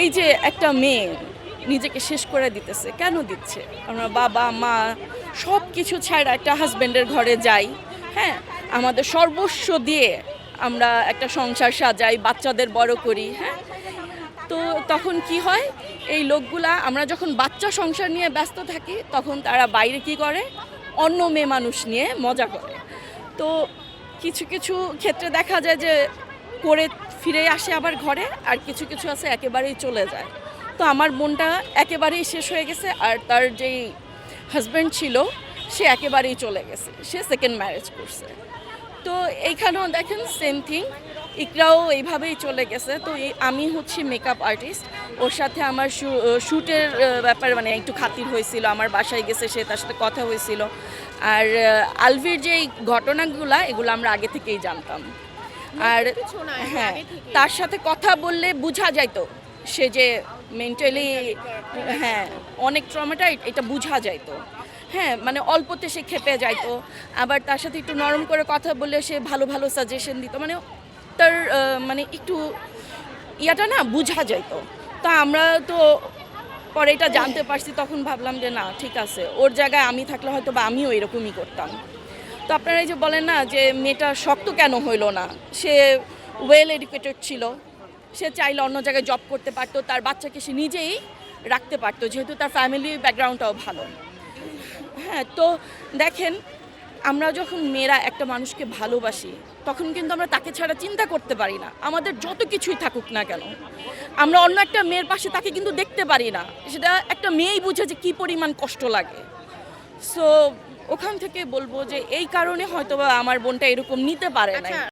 এই যে একটা মেয়ে নিজেকে শেষ করে দিতেছে, কেন দিচ্ছে? আমরা বাবা মা সব কিছু ছাড়া একটা হাজব্যান্ডের ঘরে যাই, হ্যাঁ, আমাদের সর্বস্ব দিয়ে আমরা একটা সংসার সাজাই, বাচ্চাদের বড় করি, হ্যাঁ। তো তখন কি হয়, এই লোকগুলা আমরা যখন বাচ্চা সংসার নিয়ে ব্যস্ত থাকি তখন তারা বাইরে কি করে, অন্য মেয়ে মানুষ নিয়ে মজা করে। তো কিছু কিছু ক্ষেত্রে দেখা যায় যে করে ফিরে আসে আবার ঘরে, আর কিছু কিছু আছে একেবারেই চলে যায়। তো আমার বোনটা একেবারেই শেষ হয়ে গেছে, আর তার যেই হাজব্যান্ড ছিল সে একেবারেই চলে গেছে, সে সেকেন্ড ম্যারেজ করছে। তো এইখানেও দেখেন সেম থিং, ইকরাও এইভাবেই চলে গেছে। তো আমি হচ্ছি মেকআপ আর্টিস্ট, ওর সাথে আমার শ্যুটের ব্যাপারে মানে একটু খাতির হয়েছিল, আমার বাসায় গেছে, সে তার সাথে কথা হয়েছিল। আর আলভির যেই ঘটনাগুলো এগুলো আমরা আগে থেকেই জানতাম। আর হ্যাঁ, তার সাথে কথা বললে বোঝা যাইতো সে যে মেন্টালি, হ্যাঁ, অনেক ট্রমাটাইড, এটা বোঝা যাইতো। হ্যাঁ, মানে অল্পতে সে খেপে যাইতো, আবার তার সাথে একটু নরম করে কথা বললে সে ভালো ভালো সাজেশন দিত, মানে তার মানে একটু ইয়াটা না বোঝা যাইতো। তো আমরা তো পরে এটা জানতে পারছি, তখন ভাবলাম যে না ঠিক আছে, ওর জায়গায় আমি থাকলে হয়তো বা আমিও এরকমই করতাম। তো আপনারা এই যে বলেন না যে মেয়েটা শক্ত কেন হইলো না, সে ওয়েল এডুকেটেড ছিল, সে চাইলে অন্য জায়গায় জব করতে পারতো, তার বাচ্চাকে সে নিজেই রাখতে পারতো, যেহেতু তার ফ্যামিলি ব্যাকগ্রাউন্ডটাও ভালো। হ্যাঁ, তো দেখেন, আমরা যখন মেয়েরা একটা মানুষকে ভালোবাসি তখন কিন্তু আমরা তাকে ছাড়া চিন্তা করতে পারি না, আমাদের যত কিছুই থাকুক না কেন। আমরা অন্য একটা মেয়ের পাশে তাকে কিন্তু দেখতে পারি না, সেটা একটা মেয়েই বুঝে যে কী পরিমাণ কষ্ট লাগে। সো ওখান থেকে বলবো যে এই কারণে হয়তোবা আমার বোনটা এরকম নিতে পারে না।